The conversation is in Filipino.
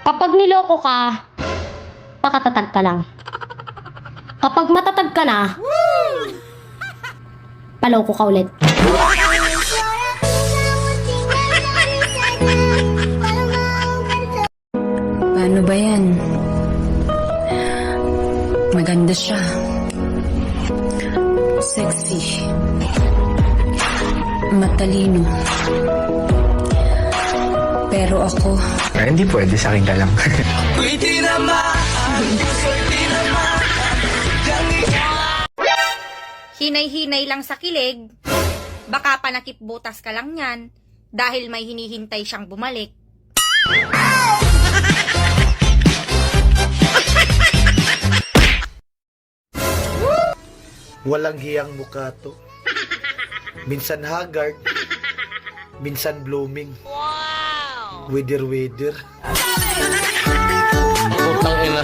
Kapag niloko ka, pakatatag ka lang. Kapag matatag ka na, paloko ka ulit. Paano ba yan? Maganda siya. Sexy. Matalino. Pero ako, Hindi pwede, sa akin ka lang. Hinay-hinay lang sa kilig, baka panakip butas ka lang yan dahil may hinihintay siyang bumalik. Walang hiyang mukha to. Minsan haggard, minsan blooming. Wow! Wither. Putang ina.